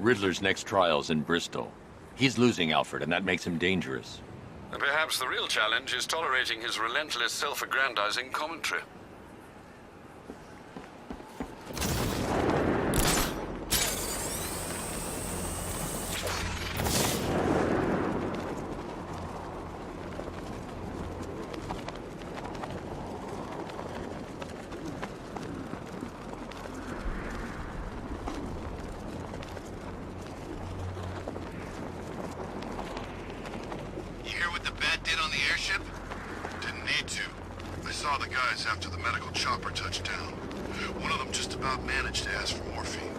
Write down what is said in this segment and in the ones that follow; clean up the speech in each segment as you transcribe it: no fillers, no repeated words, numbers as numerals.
Riddler's next trial's in Bristol. He's losing Alfred, and that makes him dangerous. And perhaps the real challenge is tolerating his relentless self-aggrandizing commentary. After the medical chopper touched down. One of them just about managed to ask for morphine.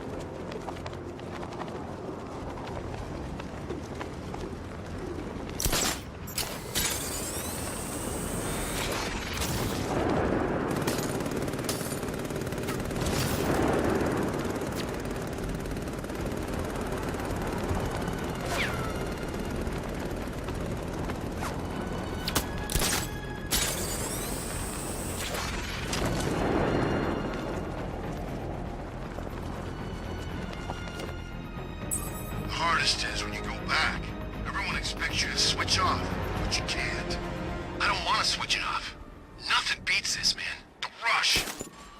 Hardest is when you go back. Everyone expects you to switch off, but you can't. I don't want to switch it off. Nothing beats this, man. The rush.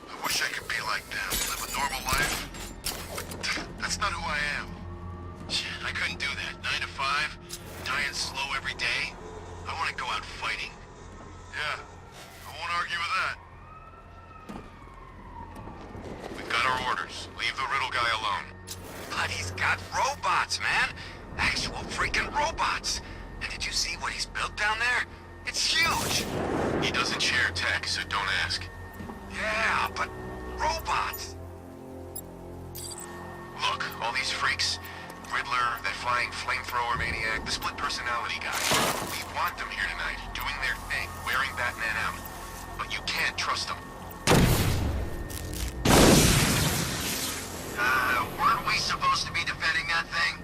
I wish I could be like them, live a normal life. But that's not who I am. Shit, I couldn't do that. 9 to 5, dying slow every day. I want to go out fighting. Yeah, I won't argue with that. We've got our orders. Leave the riddle guy alone. But he's got robots, man. Actual freaking robots. And did you see what he's built down there? It's huge. He doesn't share tech, so don't ask. Yeah, but robots. Look, all these freaks. Riddler, that flying flamethrower maniac, the split personality guy. We want them here tonight, doing their thing, wearing Batman out. But you can't trust them. Weren't we supposed to be defending that thing?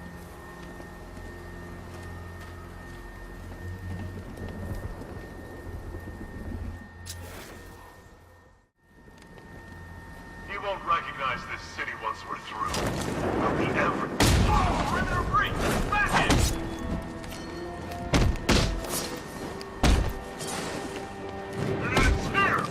You won't recognize this city once we're through. We'll be everything. Oh, Riddler free! Back in! It's here!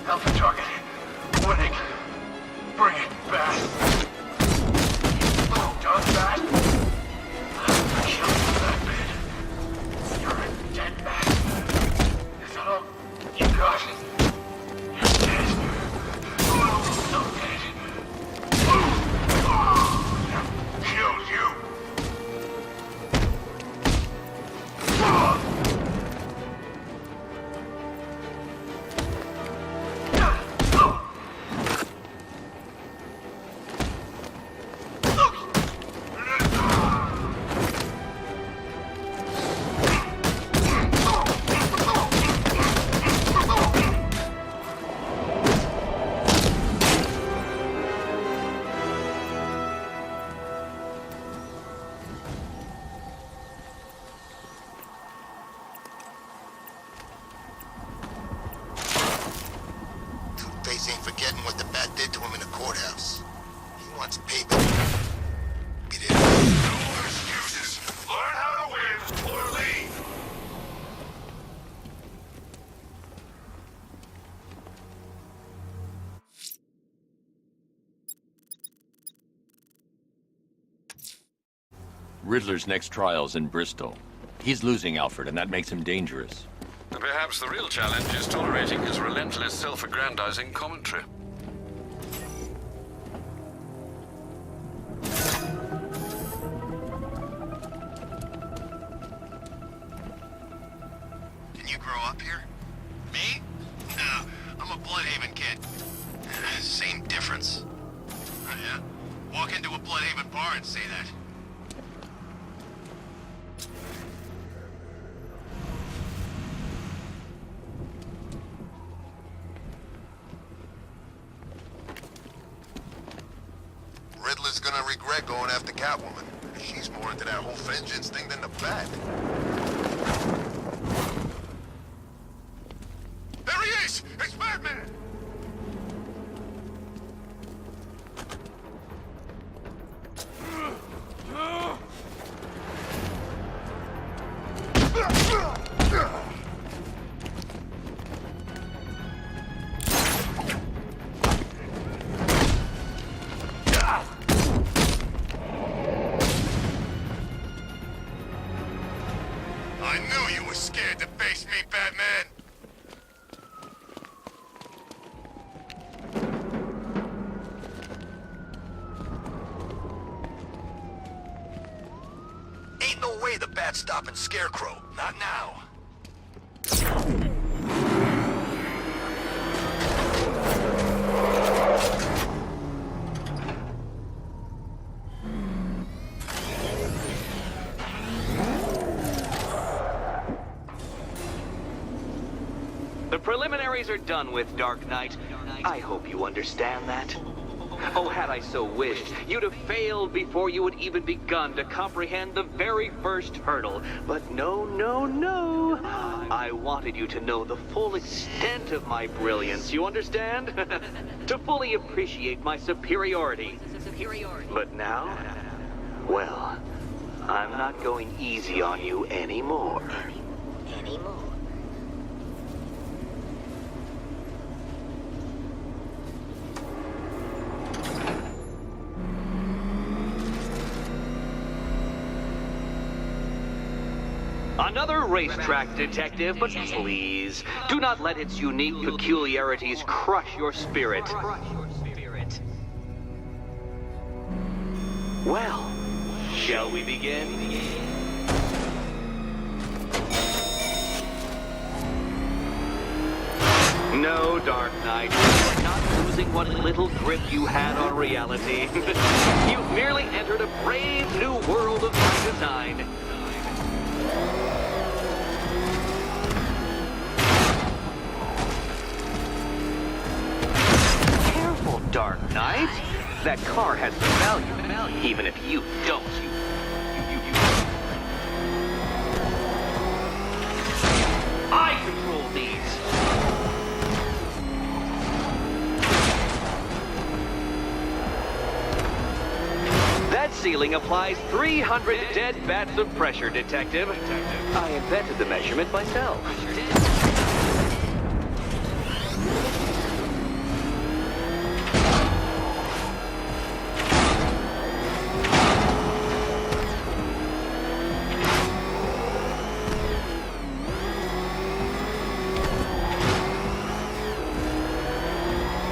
Alpha target. Winning. Bring it back. Oh, done that. I killed you, Batman. You're a dead man. Is that all you got? You're dead. So dead. Killed you. Riddler's next trial's in Bristol. He's losing Alfred, and that makes him dangerous. Perhaps the real challenge is tolerating his relentless self-aggrandizing commentary. Didn't you grow up here? Me? No, I'm a Bloodhaven kid. Same difference. Oh, yeah? Walk into a Bloodhaven bar and say that. Riddler's gonna regret going after Catwoman. She's more into that whole vengeance thing than the Bat. There he is! It's Batman! I knew you were scared to face me, Batman! Ain't no way the Bat's stopping Scarecrow. Not now. The preliminaries are done with, Dark Knight. I hope you understand that. Oh, had I so wished, you'd have failed before you had even begun to comprehend the very first hurdle. But no, no, no. I wanted you to know the full extent of my brilliance, you understand? To fully appreciate my superiority. But now, well, I'm not going easy on you anymore. Another racetrack detective, but please, do not let its unique peculiarities crush your spirit. Well, shall we begin? No, Dark Knight, you are not losing what little grip you had on reality. You've merely entered a brave new world of my design. Careful, Dark Knight. That car has some value, even if you don't. I control these. That ceiling applies 300 dead bats of pressure, Detective. I invented the measurement myself.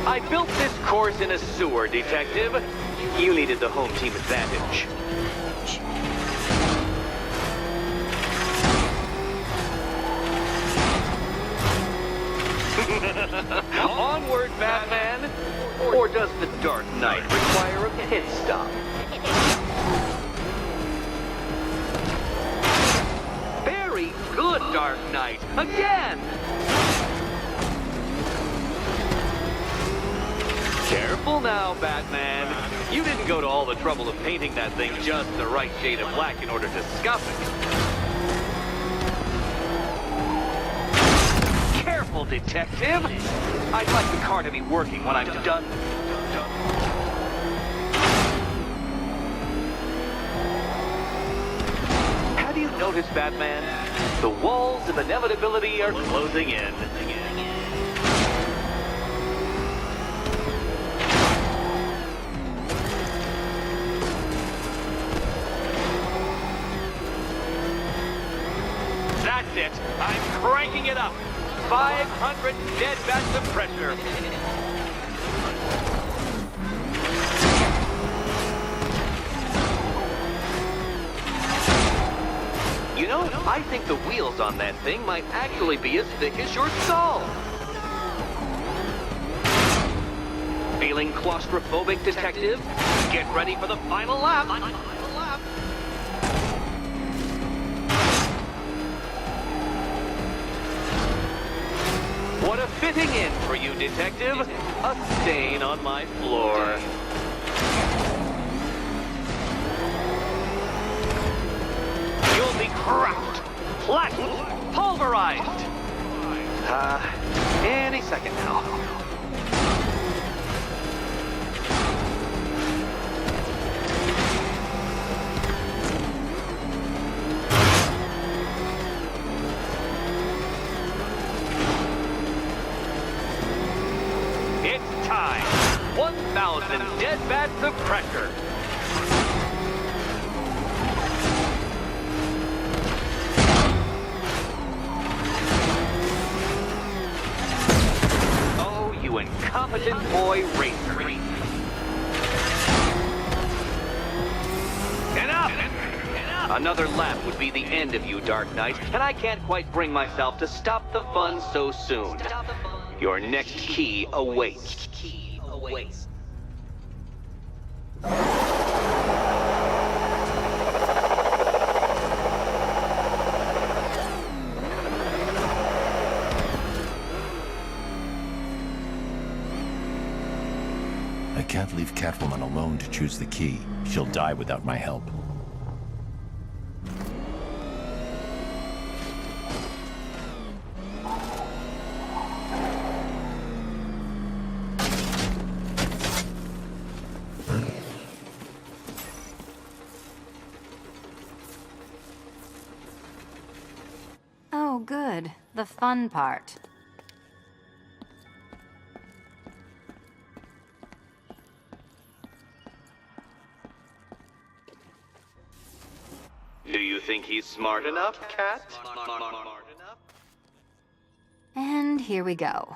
I built this course in a sewer, Detective. You needed the home team advantage. Onward, Batman! Or does the Dark Knight require a pit stop? Very good, Dark Knight! Again! Careful now, Batman. You didn't go to all the trouble of painting that thing just the right shade of black in order to scuff it. Careful, Detective. I'd like the car to be working when I'm done. Have you noticed, Batman? The walls of inevitability are closing in. it. I'm cranking it up. 500 dead bats of pressure. You know, I think the wheels on that thing might actually be as thick as your skull. Feeling claustrophobic, detective? Get ready for the final lap. What a fitting end for you, detective. A stain on my floor. You'll be cracked, flattened, pulverized. Any second now. It's time. 1,000 dead bats of pressure. You incompetent boy racer. Enough! Another lap would be the end of you, Dark Knight, and I can't quite bring myself to stop the fun so soon. Your next key awaits. I can't leave Catwoman alone to choose the key. She'll die without my help. Oh, good. The fun part. Do you think he's smart enough, Cat? And here we go.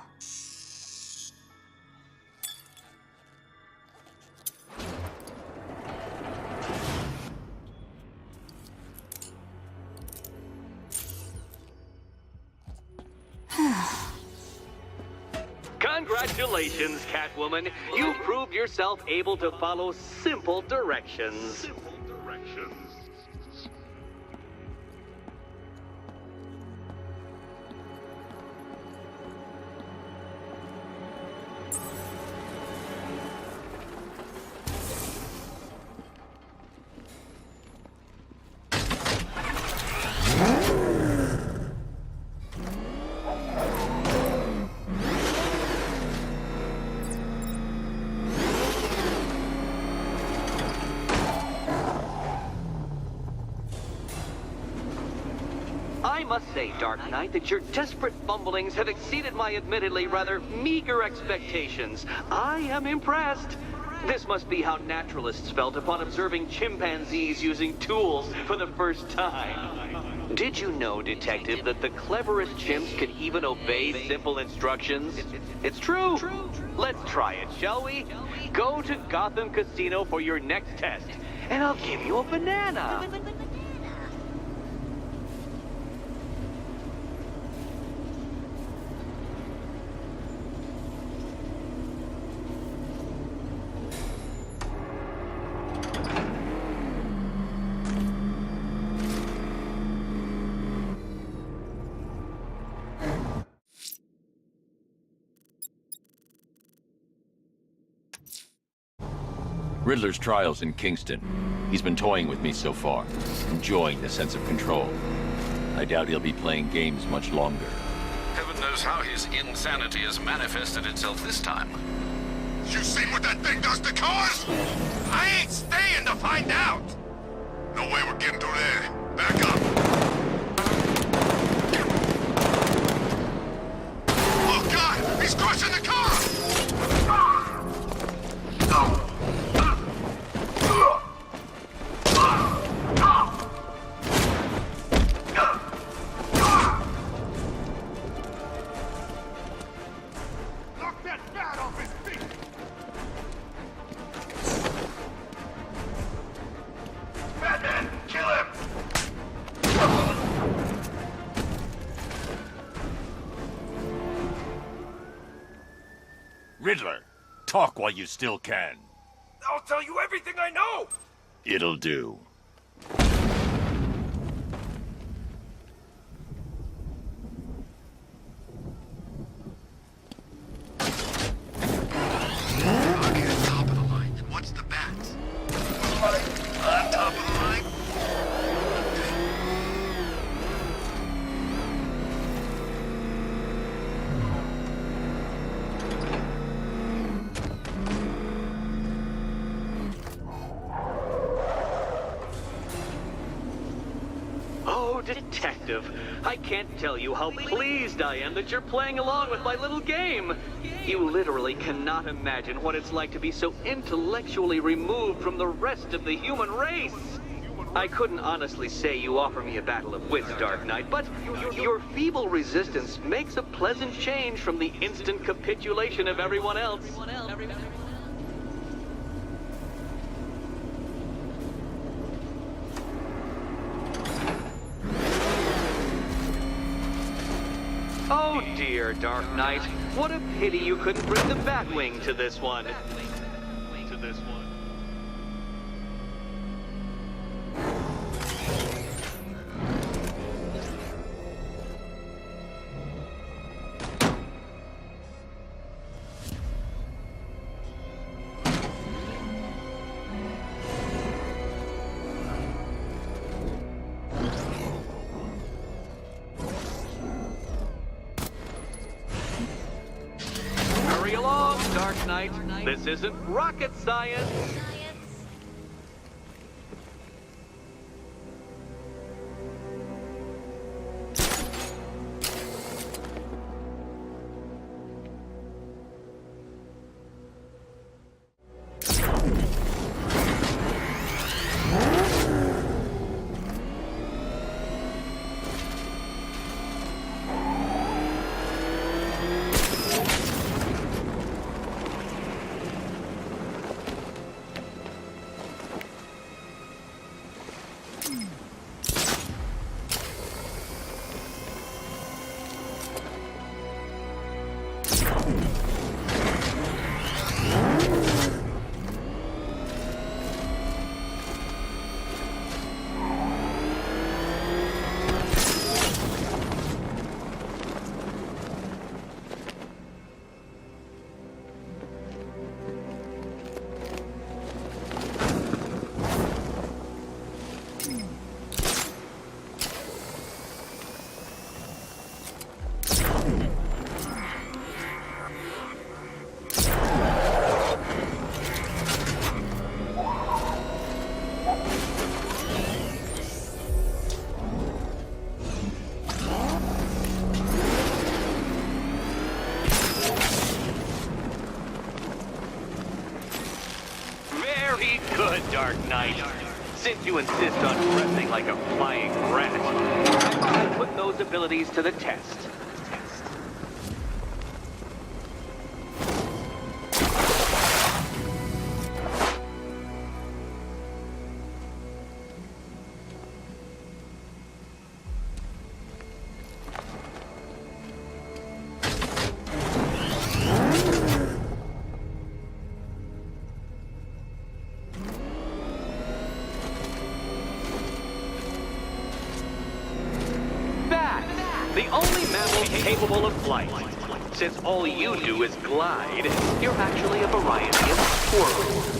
Congratulations, Catwoman. You proved yourself able to follow simple directions. I must say, Dark Knight, that your desperate fumblings have exceeded my admittedly rather meager expectations. I am impressed. This must be how naturalists felt upon observing chimpanzees using tools for the first time. Did you know, Detective, that the cleverest chimps can even obey simple instructions? It's true. Let's try it, shall we? Go to Gotham Casino for your next test, and I'll give you a banana. Riddler's trial's in Kingston. He's been toying with me so far, enjoying the sense of control. I doubt he'll be playing games much longer. Heaven knows how his insanity has manifested itself this time. You seen what that thing does to cars? I ain't staying to find out! No way we're getting through there. Back up! Oh God! He's crushing the car! Talk while you still can. I'll tell you everything I know! It'll do. Okay, top of the line. And what's the bats? On top of the line? Oh, Detective, I can't tell you how pleased I am that you're playing along with my little game. You literally cannot imagine what it's like to be so intellectually removed from the rest of the human race. I couldn't honestly say you offer me a battle of wits, Dark Knight, but your feeble resistance makes a pleasant change from the instant capitulation of everyone else. Oh dear, Dark Knight. What a pity you couldn't bring the Batwing to this one. Hurry along, Dark Knight. This isn't rocket science. Very good, Dark Knight. Since you insist on dressing like a flying rat, I thought I'd put those abilities to the test. The only mammal capable of flight. Since all you do is glide, you're actually a variety of squirrels.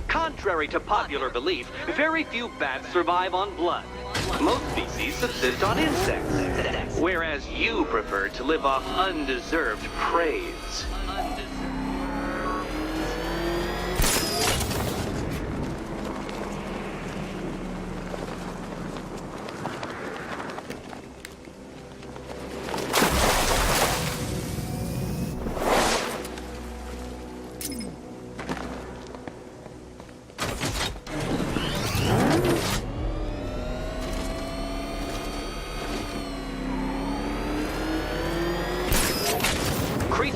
Contrary to popular belief, very few bats survive on blood. Most species subsist on insects, whereas you prefer to live off undeserved praise.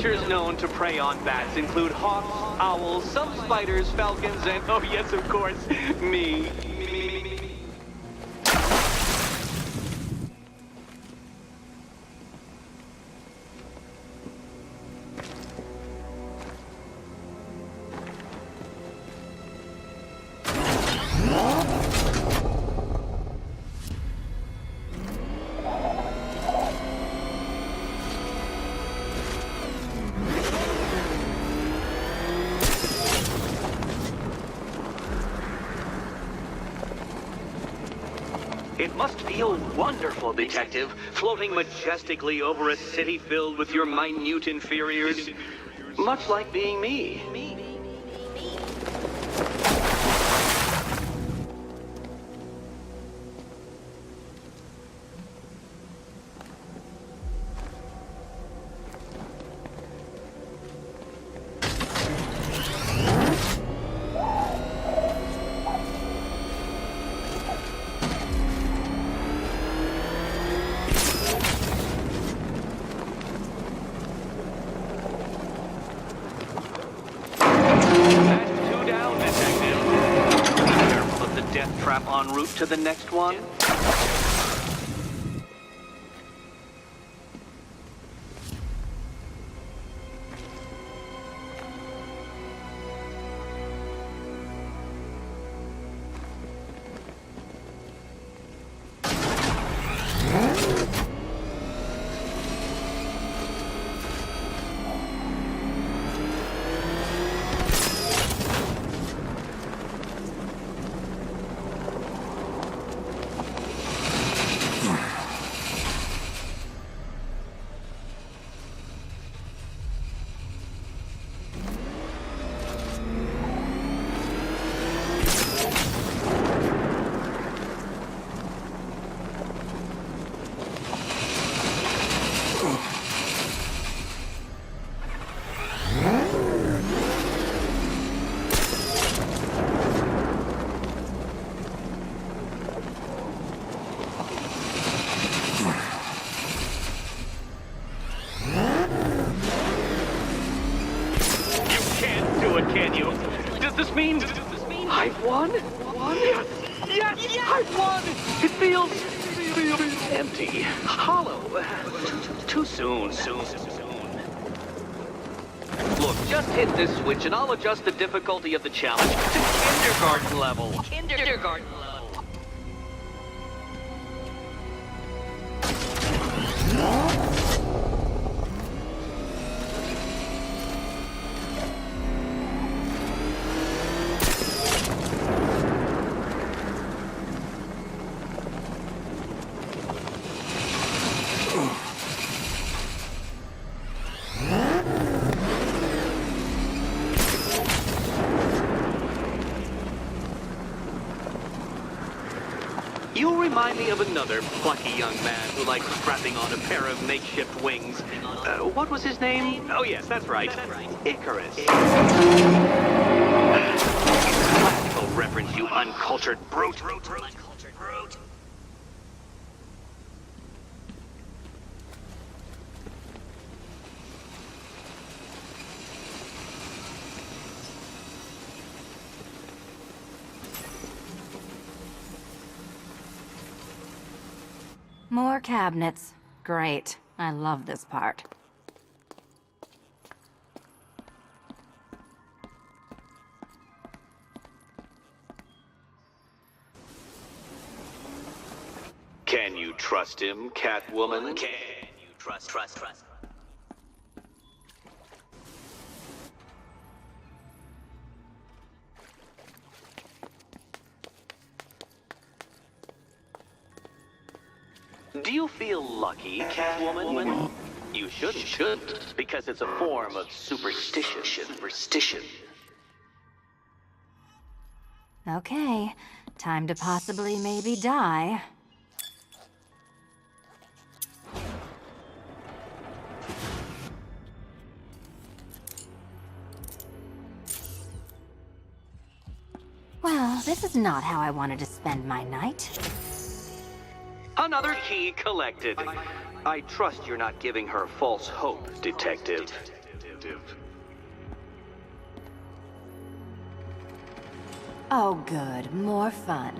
creatures known to prey on bats include hawks, owls, some spiders, falcons, and, oh yes, of course, me. It must feel wonderful, Detective, floating majestically over a city filled with your minute inferiors. Much like being me. En route to the next one? I've won? Yes! I've won! It feels empty, hollow. Too soon. Look, just hit this switch and I'll adjust the difficulty of the challenge to kindergarten level. Kindergarten level. You remind me of another plucky young man who likes strapping on a pair of makeshift wings. What was his name? Oh, yes, that's right. Icarus. Classical reference, you uncultured brute. More cabinets. Great. I love this part. Can you trust him, Catwoman? Can you trust? Do you feel lucky, Catwoman? You shouldn't, because it's a form of superstition. Okay, time to possibly maybe die. Well, this is not how I wanted to spend my night. Another key collected. I trust you're not giving her false hope, Detective. detective. Oh, good. More fun.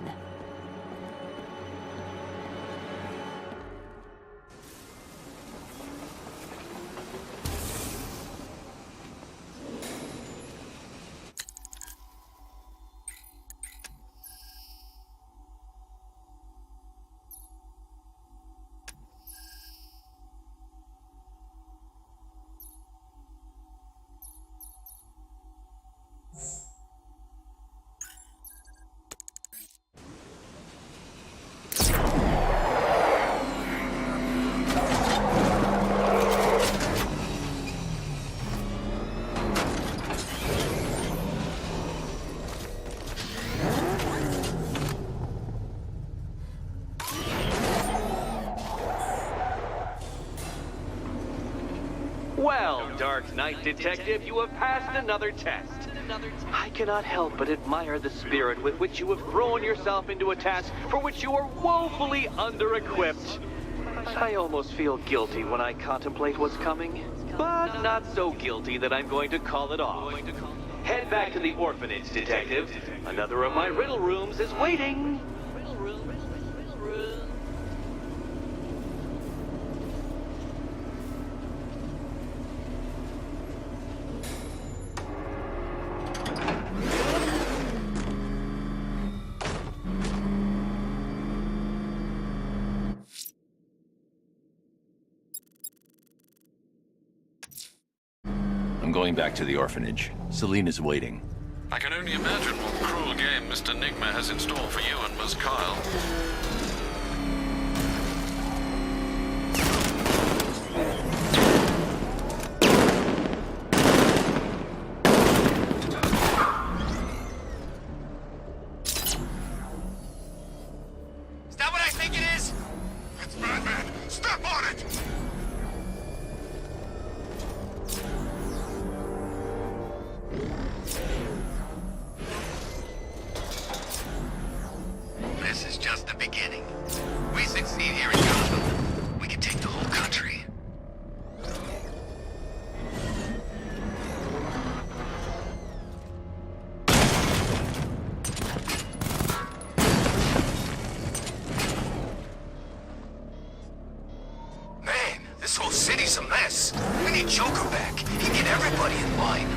Well, Dark Knight Detective, you have passed another test. I cannot help but admire the spirit with which you have thrown yourself into a task for which you are woefully under-equipped. I almost feel guilty when I contemplate what's coming, but not so guilty that I'm going to call it off. Head back to the orphanage, Detective. Another of my riddle rooms is waiting. I'm going back to the orphanage. Selena's waiting. I can only imagine what cruel game Mr. Nigma has in store for you and Ms. Kyle. Is that what I think it is? It's Batman! Step on it! This is just the beginning. We succeed here in Gotham, we can take the whole country. Man, this whole city's a mess. We need Joker back. He'd get everybody in line.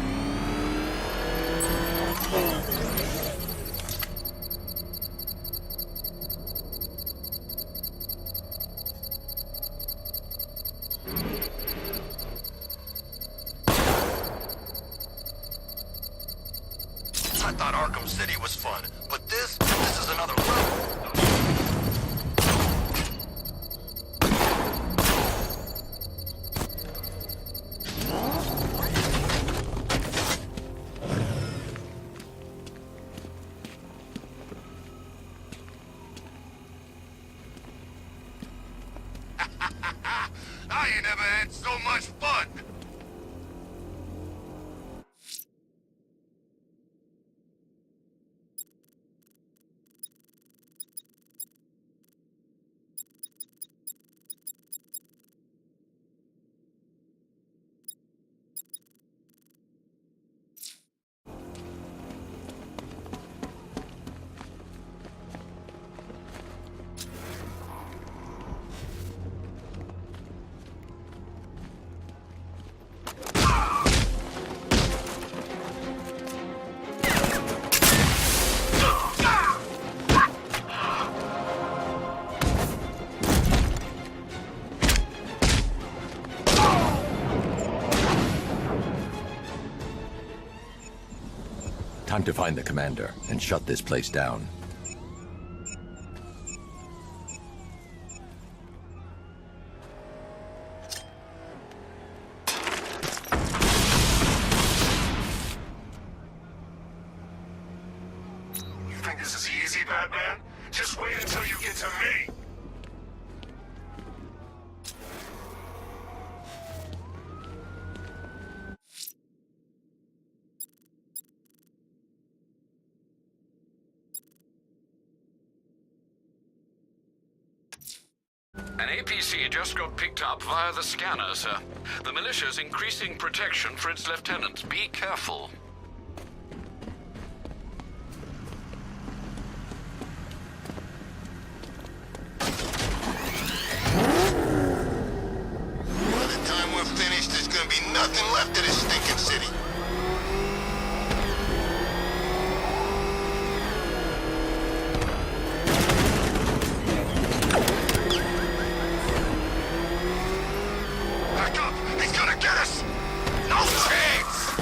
I thought Arkham City was fun, but this is another level. I ain't never had so much fun. Time to find the commander and shut this place down. You think this is easy, Batman? Just wait until you get to me! An APC just got picked up via the scanner, sir. The militia's increasing protection for its lieutenants. Be careful. By the time we're finished, there's gonna be nothing left of this stinking city. Back up! He's gonna get us! No chance!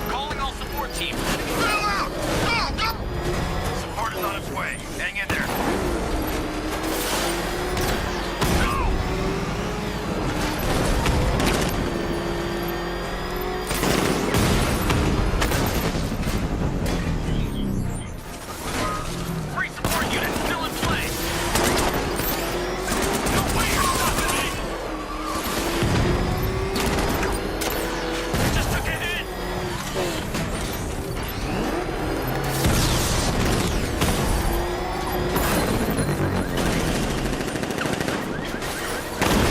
Calling all support teams. Bail out! Go! Go! Support is on its way. Hang in there. Free support unit still in place. No way you're stopping me! Just took a hit!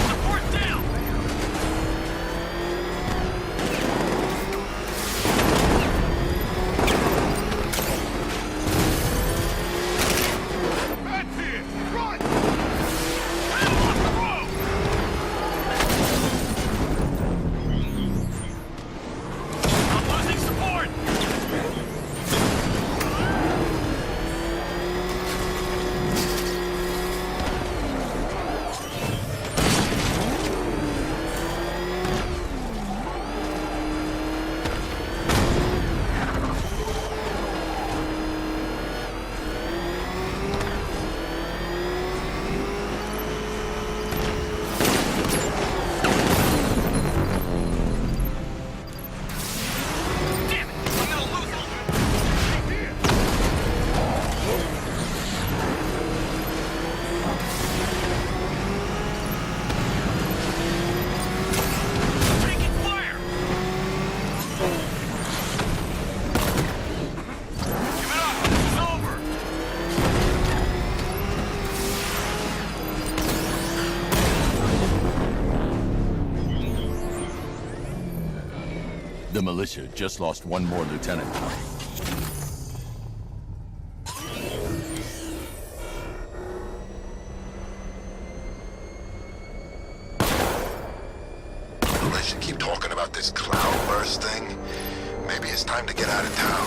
Support down! That's it! Run! Battle off the road! I'm losing support! Damn it! I'm gonna lose it! Taking fire! Give it up! This is over! The militia just lost one more lieutenant. Unless you keep talking about this cloudburst thing, maybe it's time to get out of town.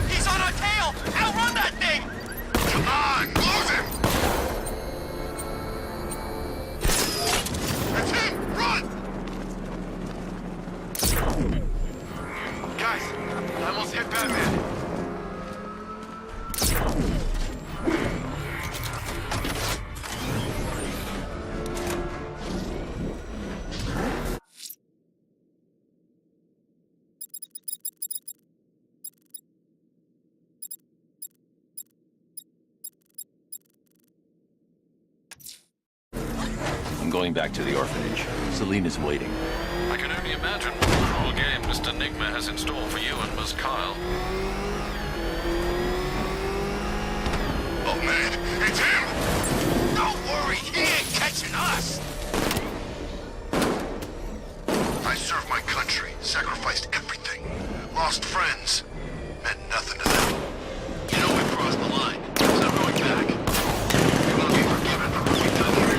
He's on our tail! Outrun that thing! Come on, lose him! That's him! Run! Guys, I almost hit Batman. I'm going back to the orphanage. Selena's waiting. I can only imagine what a cruel game Mr. Nigma has in store for you and Miss Kyle. Oh man, it's him! Don't worry, he ain't catching us! I served my country, sacrificed everything, lost friends, meant nothing to them. You know we crossed the line. There's no going back. We won't be forgiven for what we've done here.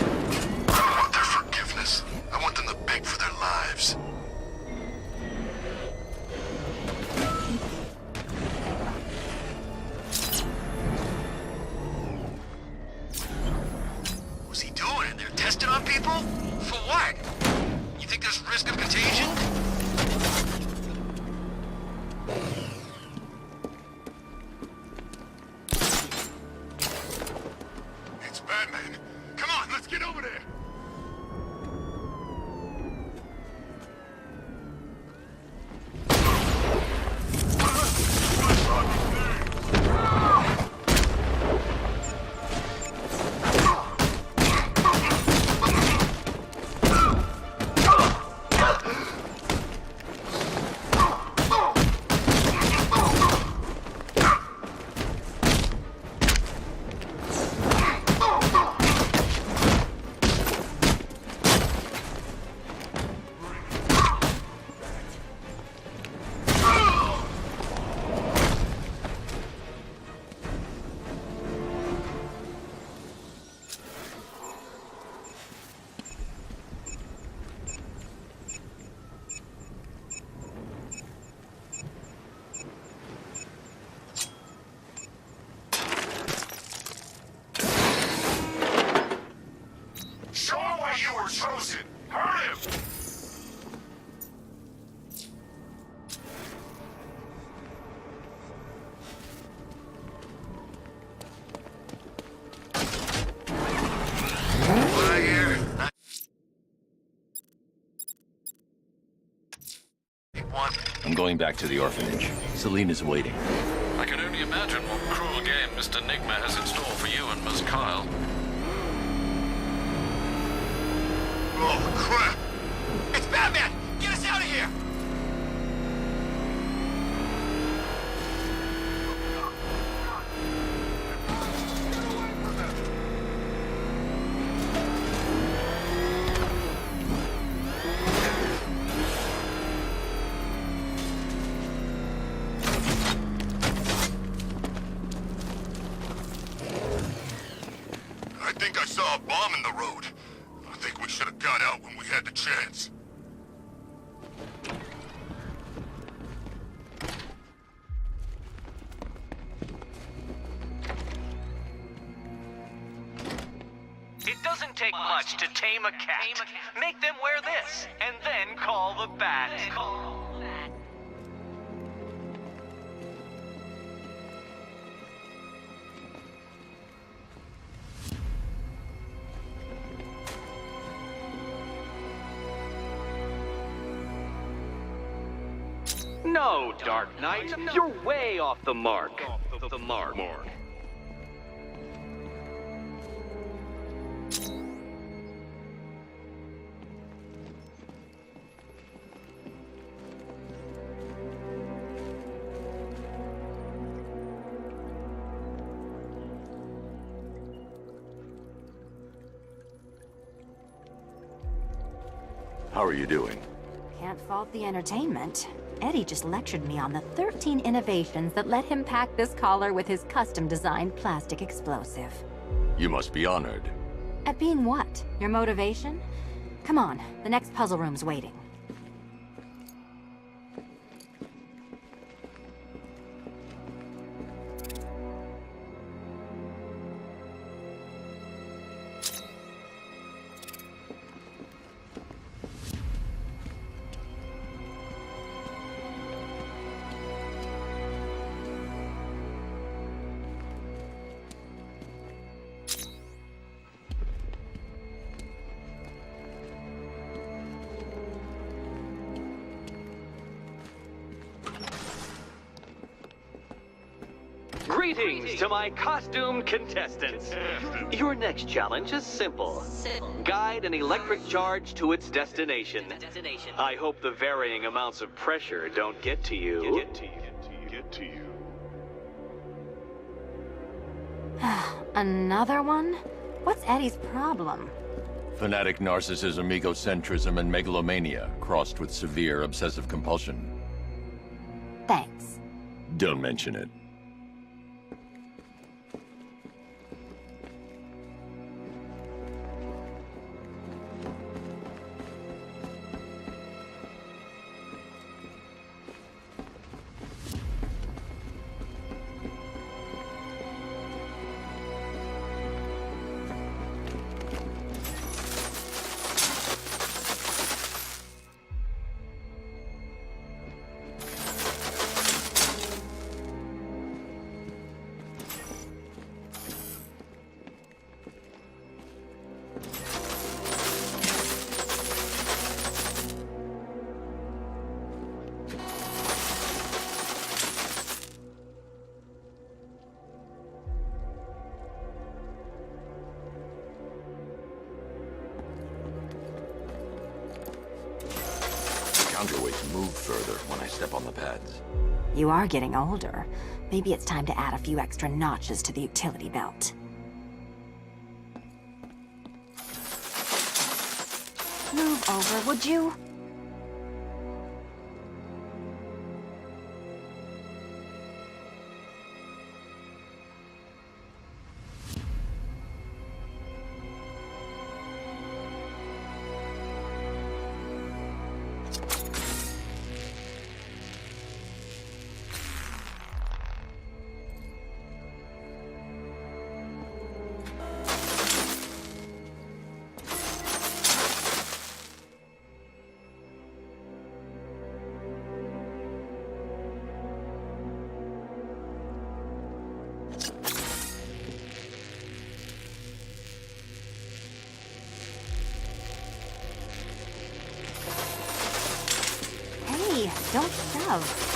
I don't want their forgiveness. I want them to beg for their lives. What's he doing in there? Testing on people? For what? You think there's risk of contagion? One. I'm going back to the orphanage. Selena's waiting. I can only imagine what cruel game Mr. Nigma has in store for you and Miss Kyle. Oh, crap! It's Batman! Get us out of here! I think I saw a bomb in the road. I think we should have got out when we had the chance. It doesn't take much to tame a cat. Make them wear this, and then call the bat. No, Dark Knight, you're way off the mark. The mark. How are you doing? Can't fault the entertainment. Eddie just lectured me on the 13 innovations that let him pack this collar with his custom-designed plastic explosive. You must be honored. At being what? Your motivation? Come on, the next puzzle room's waiting. Greetings to my costumed contestants. Your next challenge is simple. Guide an electric charge to its destination. I hope the varying amounts of pressure don't get to you. Another one? What's Eddie's problem? Fanatic narcissism, egocentrism, and megalomania, crossed with severe obsessive compulsion. Thanks. Don't mention it. Counterweight to move further when I step on the pads. You are getting older. Maybe it's time to add a few extra notches to the utility belt. Move over, would you? Don't shove.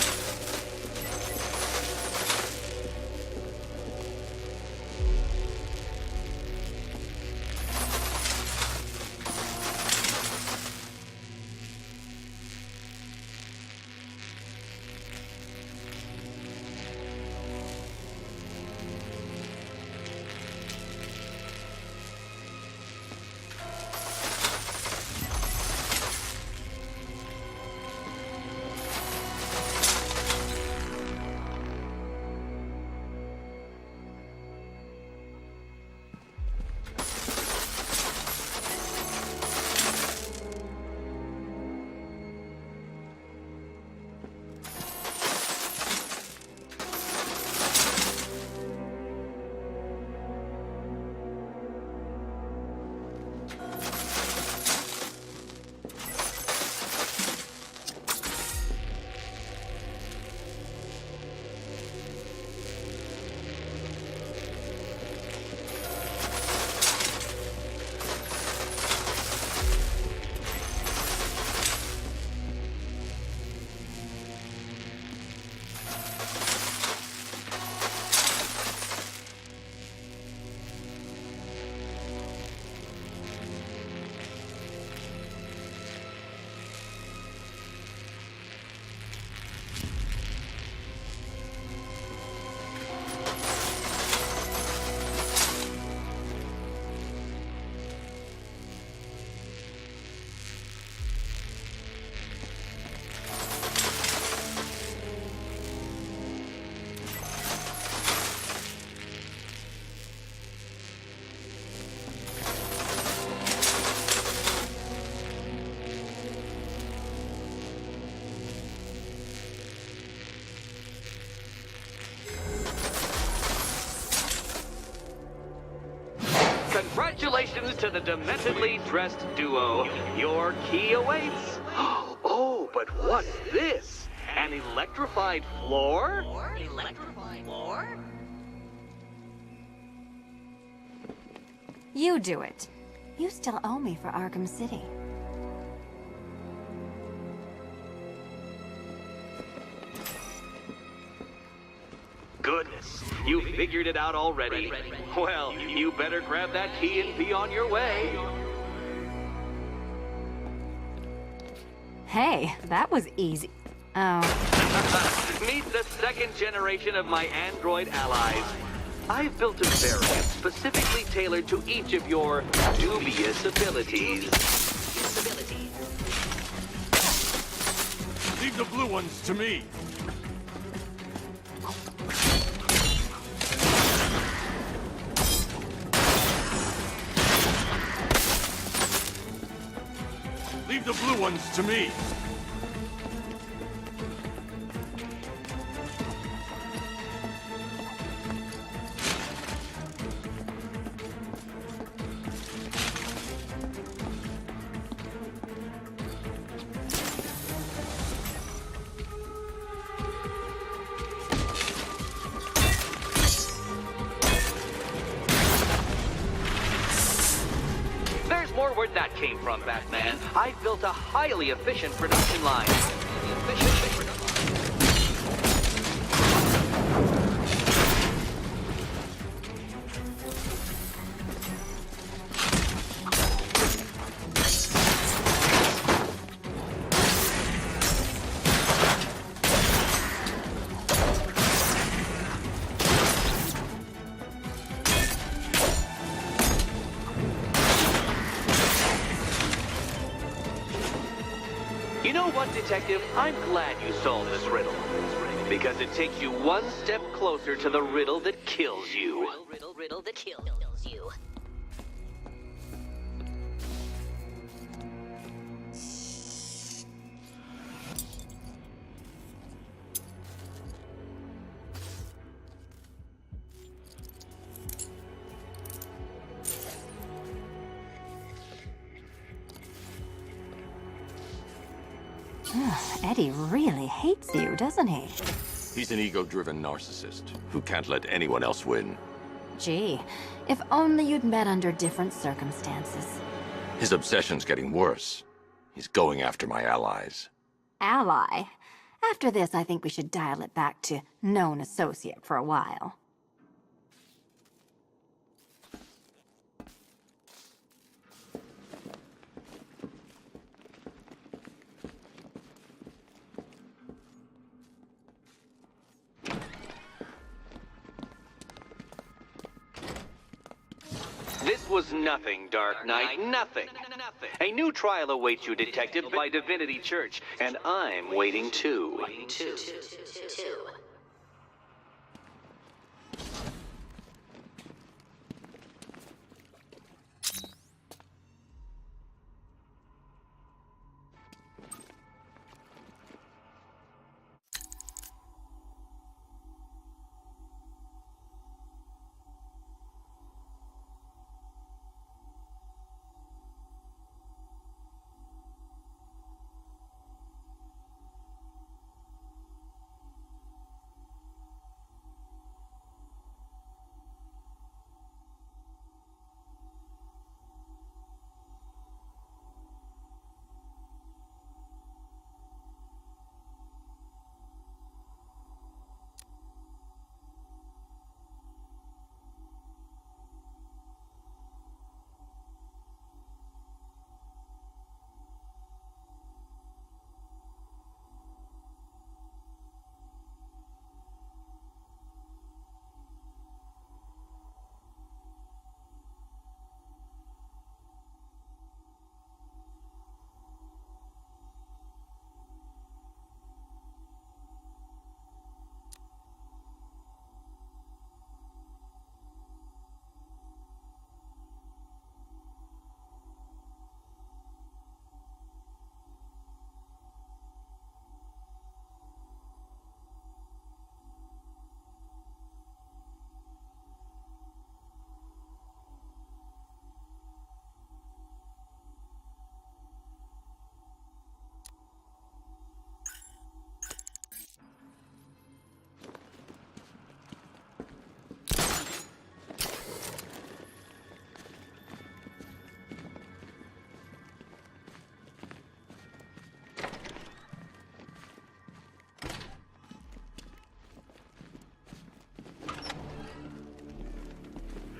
Congratulations to the dementedly dressed duo. Your key awaits. Oh, but what's this? An electrified floor? Electrified floor? You do it. You still owe me for Arkham City. Goodness, you figured it out already. Well, you better grab that key and be on your way. Hey, that was easy. Oh. Meet the second generation of my android allies. I've built a variant specifically tailored to each of your dubious abilities. Leave the blue ones to me. Leave the blue ones to me. More where that came from, Batman. I've built a highly efficient production line. You know what, Detective? I'm glad you solved this riddle. Because it takes you one step closer to the riddle that kills you. Riddle that kills you. Eddie really hates you, doesn't he? He's an ego-driven narcissist who can't let anyone else win. Gee, if only you'd met under different circumstances. His obsession's getting worse. He's going after my allies. Ally? After this, I think we should dial it back to known associate for a while. This was nothing, Dark Knight, nothing. A new trial awaits you, Detective, by Divinity Church, and I'm waiting too.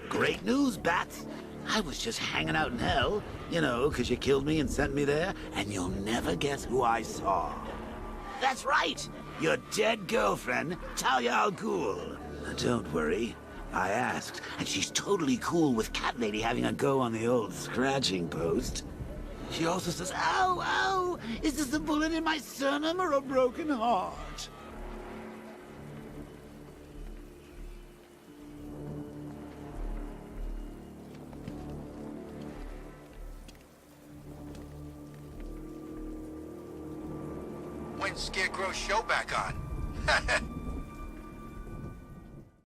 Great news, Bats. I was just hanging out in hell, you know, 'cause you killed me and sent me there, and you'll never guess who I saw. That's right, your dead girlfriend, Talia al Ghul. Don't worry, I asked, and she's totally cool with Cat Lady having a go on the old scratching post. She also says, ow, ow, is this a bullet in my sternum or a broken heart? When's Scarecrow's show back on?